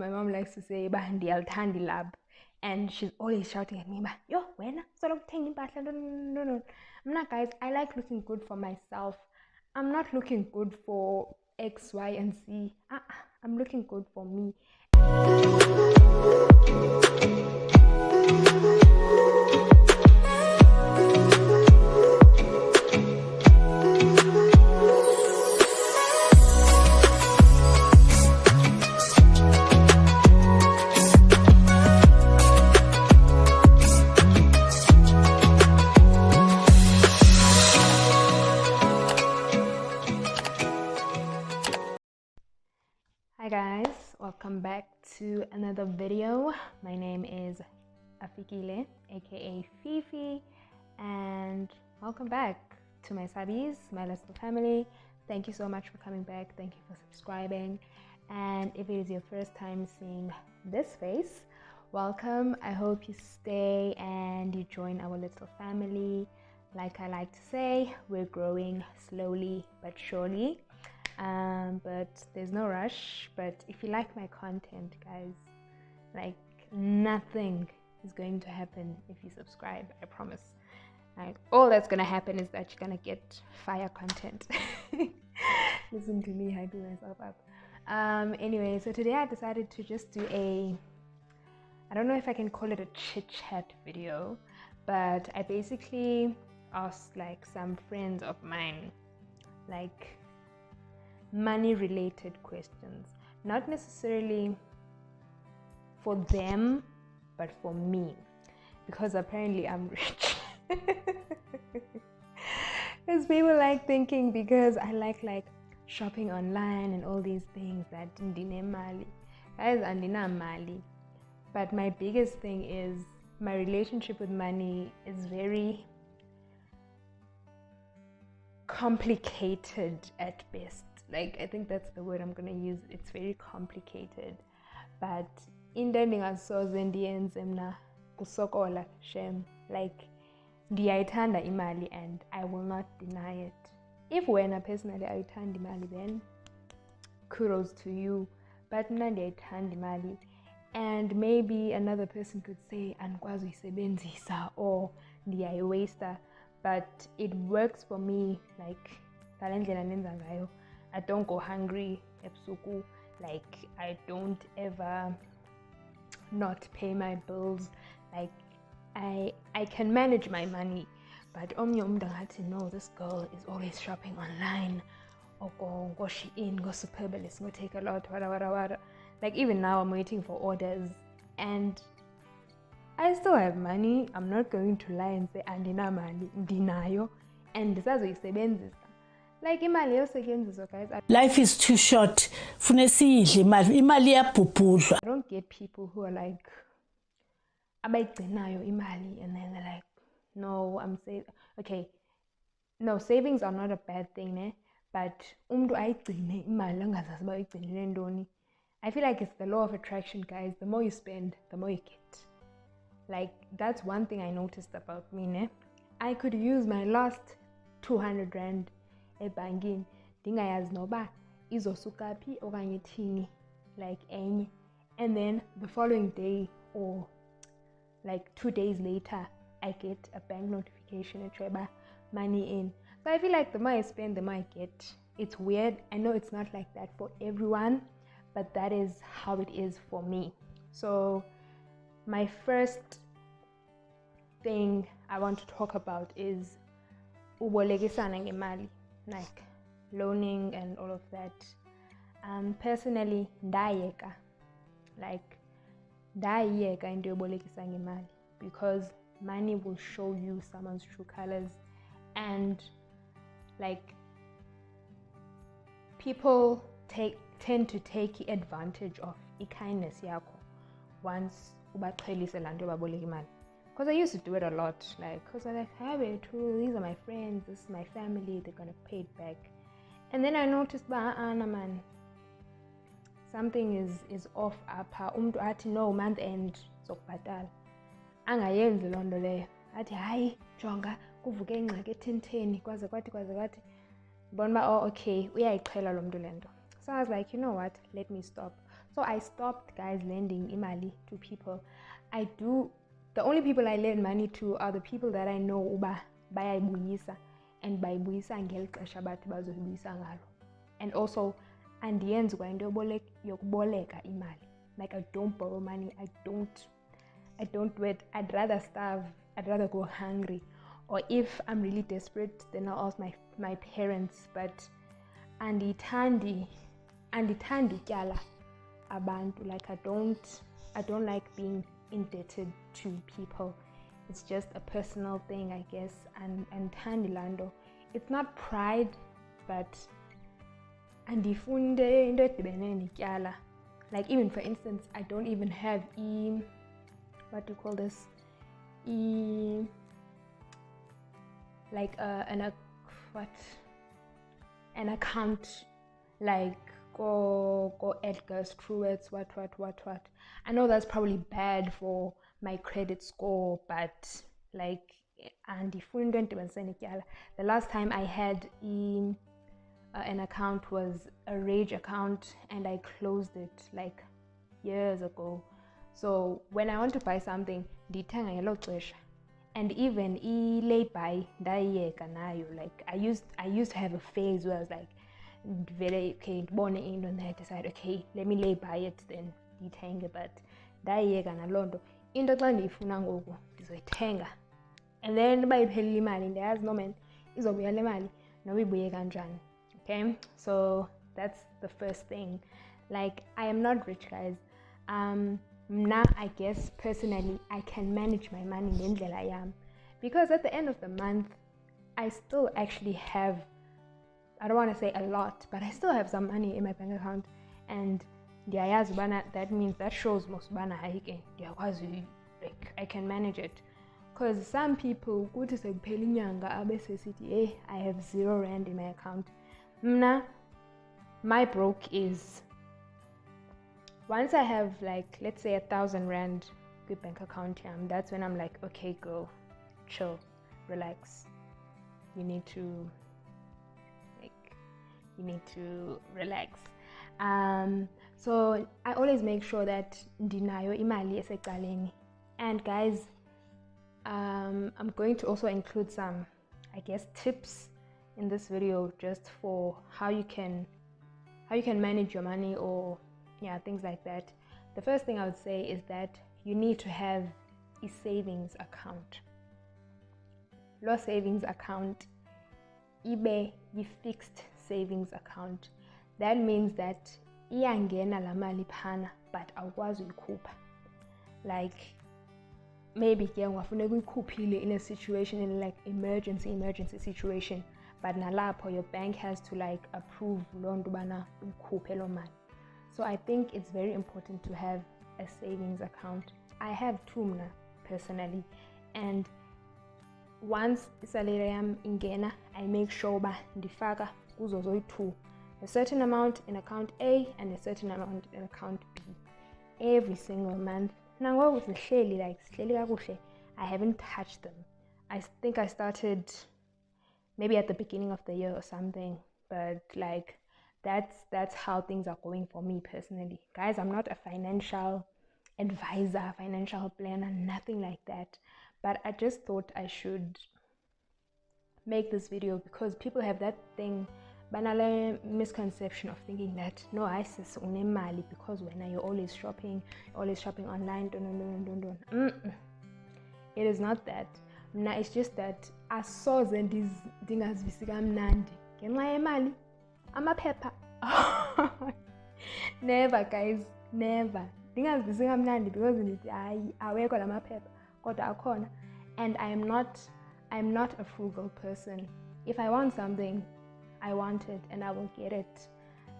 my mom likes to say, "Ndiyalithanda ilab," and she's always shouting at me, "Yo, wena, solo kuthenga impahla." No. Mna, guys, I like looking good for myself. I'm not looking good for X, Y, and Z. I'm looking good for me. Hi guys, welcome back to another video. My name is Afikile, aka Fifi, and welcome back to my subbies, my little family. Thank you so much for coming back. Thank you for subscribing. And if it is your first time seeing this face, welcome. I hope you stay and you join our little family. Like I like to say, we're growing slowly but surely. But there's no rush. But if you like my content, guys, like nothing is going to happen if you subscribe. I promise. Like all that's gonna happen is that you're gonna get fire content. Listen to me hyping myself up. Anyway, so today I decided to just do I don't know if I can call it a chit-chat video, but I basically asked like some friends of mine, like money related questions, not necessarily for them but for me, because apparently I'm rich. Because people like thinking because I like shopping online and all these things that ndine mali. Guys, andina mali. But my biggest thing is my relationship with money is very complicated at best. Like, I think that's the word I'm gonna use. It's very complicated. But into ndingasoze ndiyenze mna kusokola shem. Like, ndiyayithanda imali and I will not deny it. If wena personally ayithanda imali, then kudos to you. But mna ndiyayithanda imali. And maybe another person could say andikwazi uyisebenzisa or ndiyayiwaster. But it works for me. Like, ngale ndlela nenza ngayo, I don't go hungry ebusuku. Like, I don't ever not pay my bills. Like, I can manage my money. But omnye umuntu angathi, no, this girl is always shopping online, or go Shein, go Superbalist, go take a lot, whatever. Like, even now I'm waiting for orders and I still have money. I'm not going to lie and say andina mali, ndinayo and ndisazoyisebenzisa. Like, imali yosetshenziswa, guys. Life is too short. Fune siyidle imali. Imali iyabhubhudlwa. I don't get people who are like abayigcinayo imali and then they're like, no, I'm saving. Okay, no, savings are not a bad thing, ne? But umuntu ayigcine imali angazazi uba uyigcinele ntoni. I feel like it's the law of attraction, guys. The more you spend, the more you get. Like, that's one thing I noticed about me, ne? I could use my last 200 rand ebhankini ndingayazi noba izosuka phi okanye thini, like enye, and then the following day or like 2 days later I get a bank notification that money in. So I feel like the more I spend, the more I get. It's weird. I know it's not like that for everyone, but that is how it is for me. So my first thing I want to talk about is ubolekisana ngemali, like loaning and all of that. Personally, ndayeka into yobolekisa ngemali, because money will show you someone's true colors, and like people tend to take advantage of kindness yakho once ubaqhelise laa nto yobaboleka imali. Because I used to do it a lot, like, because I'm like, hey, true, these are my friends, this is my family, they're gonna pay it back. And then I noticed, man, something is off apha. Umntu athi no, month end zokubhatala, angayenzi loo nto leyo, athi hayi jonga kuvuke ingxaki etheni kwaze kwathi bona uba, oh okay, uyayiqhela lo mntu le nto. So I was like, you know what, let me stop. So I stopped, guys, lending imali to people. The only people I lend money to are the people that I know uba bayayibuyisa, and bayibuyisa ngeli xesha bathi bazoyibuyisa ngalo. And also andiyenzi kwa into yokuboleka imali. Like, I don't borrow money. I don't do it. I'd rather starve. I'd rather go hungry. Or if I'm really desperate, then I'll ask my parents. But andithandi utyala abantu. Like, I don't like being indebted to people. It's just a personal thing, I guess. And thandi lando. It's not pride, but andifunde into edibene netyala. Like, even for instance, I don't even have what do you call this? An account, like go Edgar's, Truett's, what. I know that's probably bad for my credit score, but like, the last time I had an account was a Rage account, and I closed it like years ago. So when I want to buy something, ndithenga ngelo xesha. And even lay-buy ndayiyeka nayo. Like, I used to have a phase where I was like, very okay, ndibone into, and then I decided, okay, let me lay-buy it, then ndithenge. But ndayiyeka naloo nto. Into xa ndiyifuna ngoku ndizoyithenga, and then uba iphelile imali ndiyazi no man izobuya le mali noba ibuye kanjani. Okay, so that's the first thing. Like, I am not rich, guys. Now I guess personally I can manage my money ngendlela yam, because at the end of the month I still actually have, I don't want to say a lot, but I still have some money in my bank account, and ndiyayazi ubana that means, that shows most ubana hayi ndiyakwazi, like, I can manage it. Because some people kuthi sekuphela inyanga abesesithi, hey, I have 0 rand in my account. My broke is, once I have, like, let's say 1,000 rand good bank account, that's when I'm like, okay, girl, chill, relax. You need to relax. So I always make sure that ndinayo imali esecaleni. And guys, I'm going to also include some, I guess, tips in this video just for how you can manage your money, or things like that. The first thing I would say is that you need to have a savings account. Your savings account, ibe yi fixed savings account. That means that iyangena la mali phana, but awukwazi uyikhupha. Like, maybe ke ungafuneka uyikhuphile in a situation, in like emergency situation, but nalapho your bank has to like approve loo nto ubana uyikhuphe loo mali. So I think it's very important to have a savings account. I have 2 mna personally, and once isalary yam ingena, I make sure uba ndifaka kuzo zoyi-2, a certain amount in account A and a certain amount in account B every single month. Nangoku zihleli kakuhle. I haven't touched them. I think I started maybe at the beginning of the year or something, but like, that's how things are going for me personally. Guys, I'm not a financial advisor, financial planner, nothing like that. But I just thought I should make this video because people have that thing, banal misconception of thinking that no, I sis unemali because when you're always shopping online. It is not that. It's just that I saw ndingazivisi kamnandi ngenxa yemali amaphepha. Never, guys, never. Ndingazivisi kamnandi because ndithi hayi awekho la maphepha kodwa akhona. And I'm not a frugal person. If I want something, I want it and I will get it.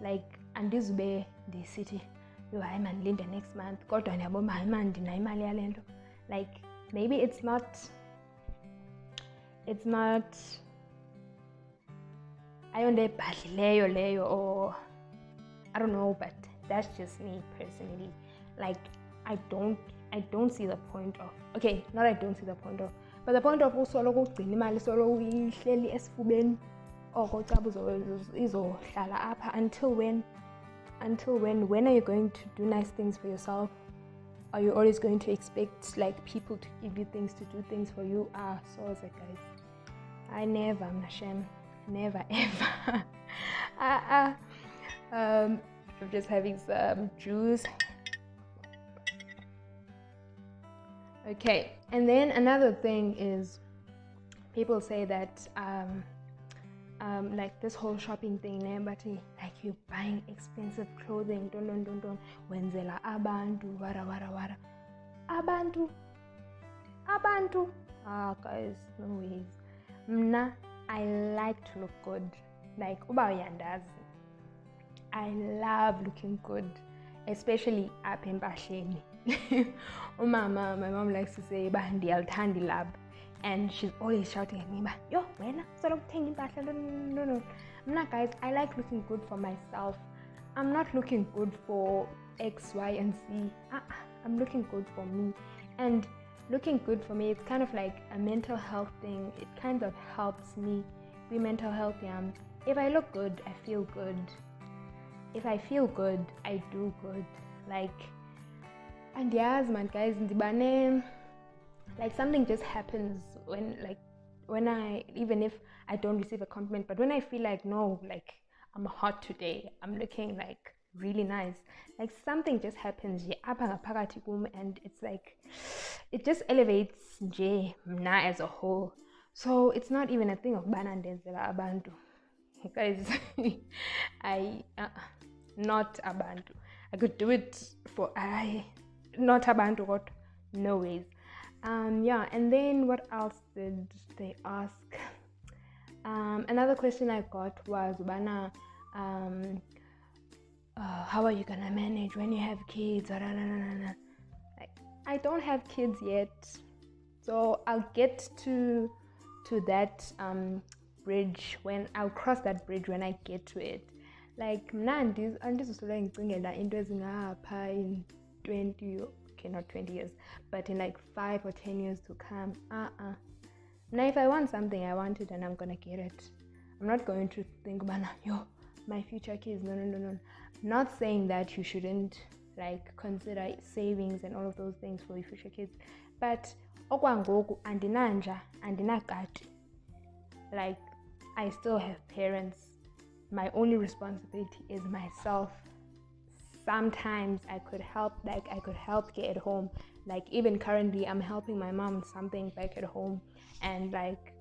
Like, andizube ndisithi yo hayi man linda next month kodwa ndiyabona hayi man ndinayo imali yale nto. Like, maybe it's not ayonto ebhadlileyo leyo, or I don't know, but that's just me personally. Like, I don't see the point of, okay, not I don't see the point of, but the point of usoloko ugcina imali solo ihleli esifubeni oko caba izohlala apha until when until when are you going to do nice things for yourself? Are you always going to expect like people to give you things, to do things for you? So I was like, guys, I never, I'm ashamed, never ever. I'm just having some juice. Okay, and then another thing is people say that like this whole shopping thing, but like you're buying expensive clothing, don't wenzela abantu wara abantu guys, no ways. Mna, I like to look good. Like uba uyandazi, I love looking good, especially up in Bashleni. My mom likes to say bandi althandi lab, and she's always shouting at me, yo, wena solo kuthenga impahla, no. Mna guys, I like looking good for myself. I'm not looking good for X, Y, and Z. I'm looking good for me. And looking good for me, it's kind of like a mental health thing. It kind of helps me be mental health. If I look good, I feel good. If I feel good, I do good. Like, and yes, man, guys, like something just happens when I, even if I don't receive a compliment, but when I feel like, no, like I'm hot today, I'm looking like really nice, like something just happens, and it's like, it just elevates mna as a whole. So it's not even a thing of banandenzela abantu. Guys, not abantu. I could do it for not abantu, but no ways. And then what else did they ask? Another question I got was, Bana, how are you gonna manage when you have kids? Like, I don't have kids yet, so I'll get to that bridge when I'll cross that bridge when I get to it. Like, mna andizosola ngicingela into ezingapha in 20, okay, not 20 years, but in like 5 or 10 years to come. Now if I want something, I want it and I'm gonna get it. I'm not going to think about, my future kids. No. Not saying that you shouldn't like consider savings and all of those things for your future kids, but okwangoku andinanja, andinakati. Like, I still have parents. My only responsibility is myself. Sometimes I could help get at home. Like, even currently I'm helping my mom with something back at home, and like,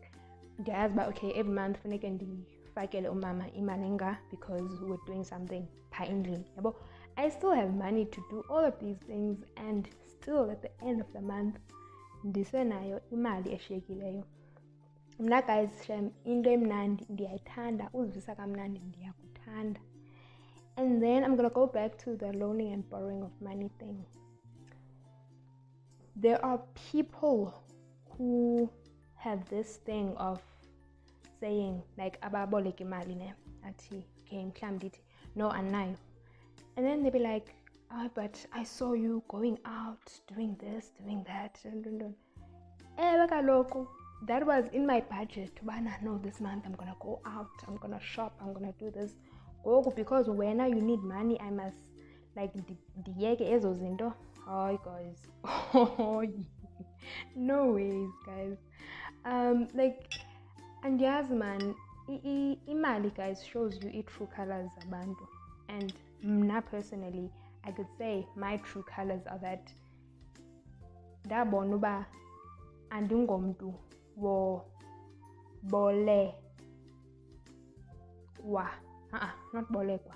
but okay, every month fakele umama imalinga because we're doing something endlini. I still have money to do all of these things, and still at the end of the month ndisenayo imali eshiyekileyo. Mna guys, into emnandi ndiyayithanda, uzivisa kamnandi ndiyakuthanda. And then I'm gonna go back to the loaning and borrowing of money thing. There are people who have this thing of saying like ababoleka imali ne athi okay mhlambi ndithi no anayo, and then they be like, but I saw you going out doing this, doing that, kaloku that was in my budget. No, this month I'm gonna go out, I'm gonna shop, I'm gonna do this. Because when you need money, I must like ndiyeke ezo zinto. Guys. No ways, guys. Like, and yes, man, imali, guys, shows you its true colors abantu. And mna personally, I could say my true colors are that ndabona uba andingomntu wo bolekwa, not bolekwa,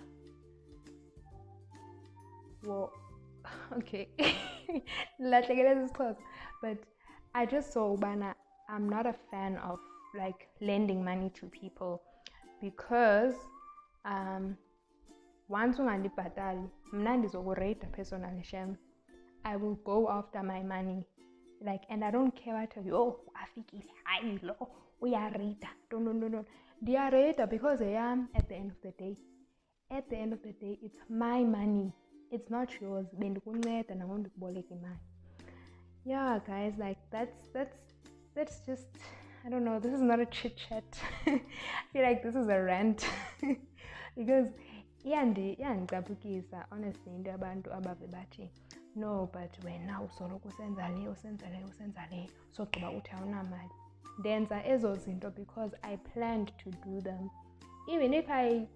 wo, okay. But I just saw ubana I'm not a fan of like lending money to people, because once ungandibhatali mna ndizokureyita personally shem. I will go after my money, like, and I don't care what afikile hayi lo uyareyita. No. Ndiyareyita because at the end of the day it's my money, it's not yours. Bendikunceda nangondikuboleka imali. Yeah, guys, like that's just, I don't know, this is not a chit-chat. I feel like this is a rant. Because iyandicapukisa honestly into abantu abave bathi no but wena usoloko usenza le sogqiba uthi awunamali. Ndenza ezo zinto because I planned to do them. Even if I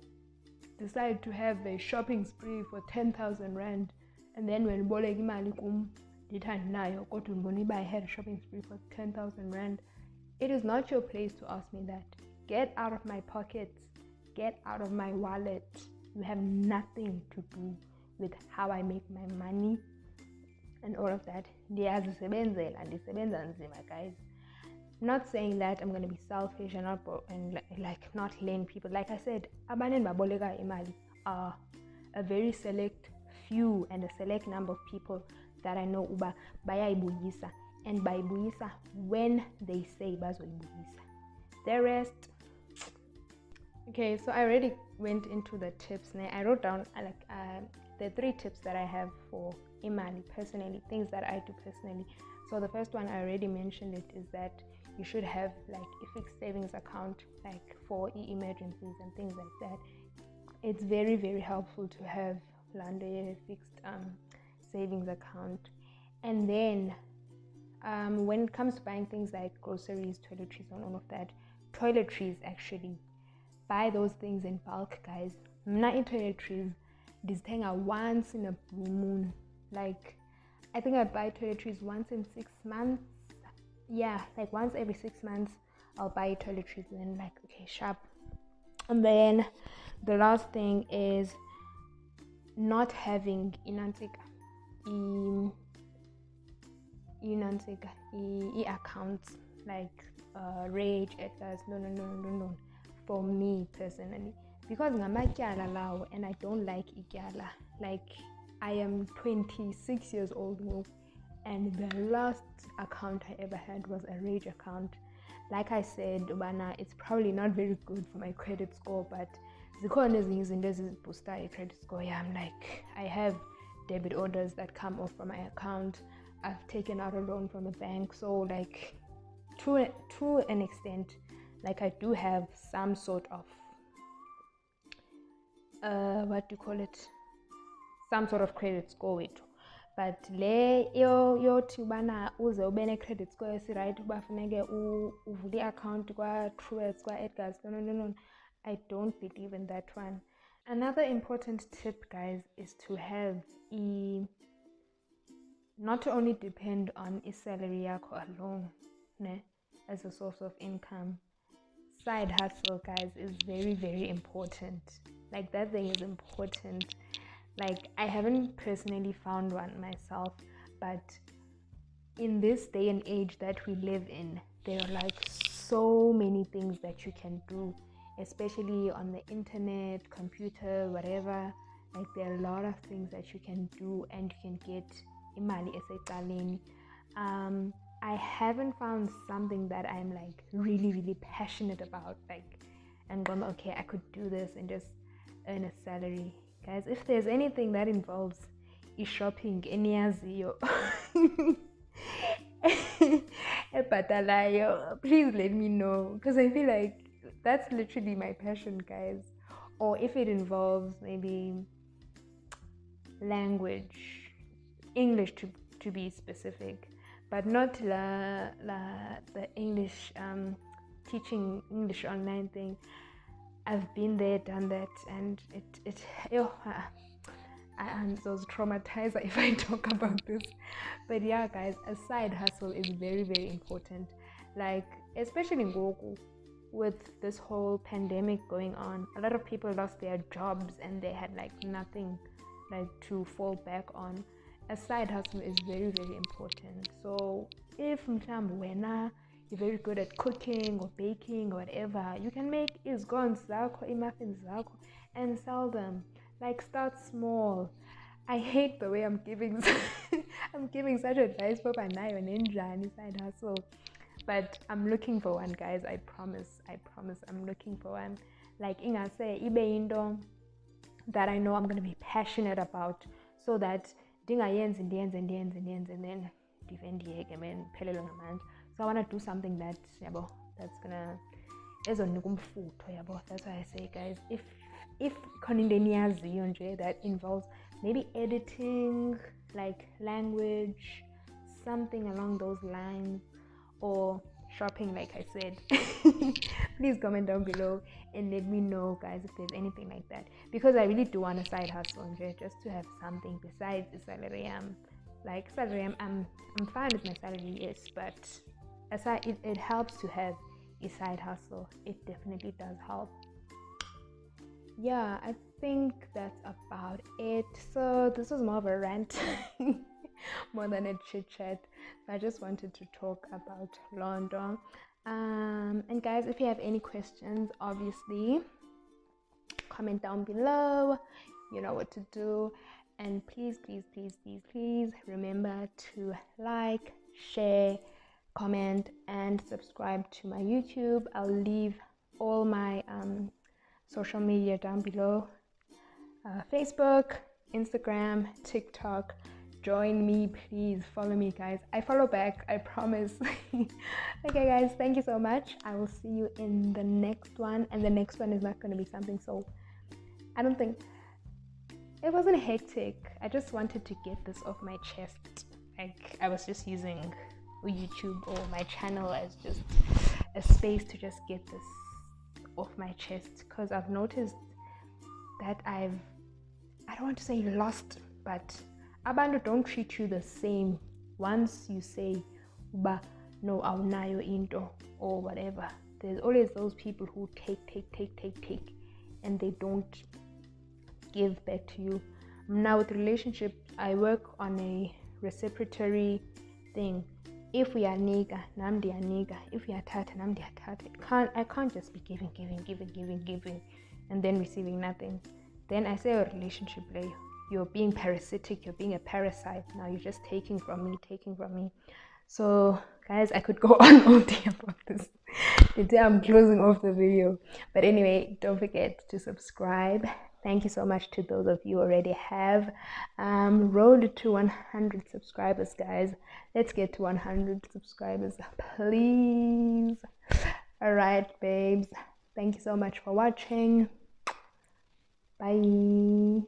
decide to have a shopping spree for 10,000 rand and then when boleka imali kum ndithi andinayo kodwa ndibona uba I had a shopping spree for 10,000 rand, it is not your place to ask me that. Get out of my pockets. Get out of my wallet. You have nothing to do with how I make my money and all of that. Ndiyazisebenzela, ndisebenza nzima, guys. I'm not saying that I'm going to be selfish and not lend people. Like I said, abaneni baboleka imali are a very select few and a select number of people that I know uba bayayibuyisa, and bayibuyisa when they say bazoyibuyisa. The rest. Okay, so I already went into the tips. I wrote down the 3 tips that I have for imali personally, things that I do personally. So the first one, I already mentioned it, is that you should have like a fixed savings account, like for emergencies and things like that. It's very, very helpful to have a fixed savings account. And then when it comes to buying things like groceries, toiletries, and all of that, toiletries, actually buy those things in bulk, guys. Not in toiletries, this thing once in a blue moon. Like, I think I buy toiletries once in 6 months. Yeah, like once every 6 months I'll buy toiletries, and then like, okay, sharp. And then the last thing is not having accounts like Rage, Edgar's. No. For me personally, because ngamatyala lawo, and I don't like ityala. Like, I am 26 years old now, and the last account I ever had was a Rage account. Like I said, it's probably not very good for my credit score, but zikhona ezinye izinto ezibooster i-credit score yam. Like, I have debit orders that come off from my account. I've taken out a loan from the bank, so like to an extent, like I do have some sort of some sort of credit score with. But le yothi ubana uze ube ne credit score right uba funeke uvule i-account kwa-Truworths, kwa-Edgar's. No, I don't believe in that one. Another important tip, guys, is to have not to only depend on a salary yakho alone as a source of income. Side hustle, guys, is very, very important. Like, that thing is important. Like, I haven't personally found one myself, but in this day and age that we live in, there are like so many things that you can do, especially on the internet, computer, whatever. Like, there are a lot of things that you can do, and you can get imali esecaleni. I haven't found something that I'm like really, really passionate about, like, and going, okay, I could do this and just earn a salary. Guys, if there's anything that involves e-shopping, eniyaziyo, please let me know, because I feel like that's literally my passion, guys. Or if it involves maybe language, English to be specific, but not the English, teaching English online thing. I've been there, done that, and I'm so traumatized if I talk about this. But yeah, guys, a side hustle is very, very important. Like, especially in Goku, with this whole pandemic going on, a lot of people lost their jobs and they had like nothing like to fall back on. A side hustle is very, very important. So if you're very good at cooking or baking or whatever, you can make izgons zakho, muffins zakho, and sell them. Like, start small. I hate the way I'm giving I'm giving such advice for Banayo Ninja side hustle. But I'm looking for one, guys. I promise I'm looking for one. Like, Inga say, ibe that I know I'm gonna be passionate about, so that dinga yens and then defend the. So I want to do something that's gonna that's why I say, guys, if konindeniyaziyo that involves maybe editing, like language, something along those lines, or shopping, like I said, please comment down below and let me know, guys, if there's anything like that, because I really do want a side hustle just to have something besides the salary. I'm fine with my salary, yes, but aside, it helps to have a side hustle. It definitely does help. Yeah, I think that's about it. So this was more of a rant more than a chit chat. I just wanted to talk about London. And guys, if you have any questions, obviously comment down below. You know what to do. And please remember to like, share, comment, and subscribe to my YouTube. I'll leave all my social media down below. Facebook, Instagram, TikTok. Join me, please follow me, guys. I follow back, I promise. Okay, guys, thank you so much. I will see you in the next one, and the next one is not going to be something so, I don't think, it wasn't hectic. I just wanted to get this off my chest. Like, I was just using YouTube or my channel as just a space to just get this off my chest, because I've noticed that I don't want to say lost, but abantu don't treat you the same once you say uba no awunayo into or whatever. There's always those people who take and they don't give back to you. Now with relationships, I work on a reciprocatory thing. If we are nigga, namdi are nigga. If we are tata, namdi are tata. I can't just be giving and then receiving nothing. Then I say a relationship, like, you're being parasitic, you're being a parasite. Now you're just taking from me. So guys, I could go on all day about this. Today I'm closing off the video. But anyway, don't forget to subscribe. Thank you so much to those of you who already have. Road to 100 subscribers, guys. Let's get to 100 subscribers, please. All right, babes. Thank you so much for watching. Bye.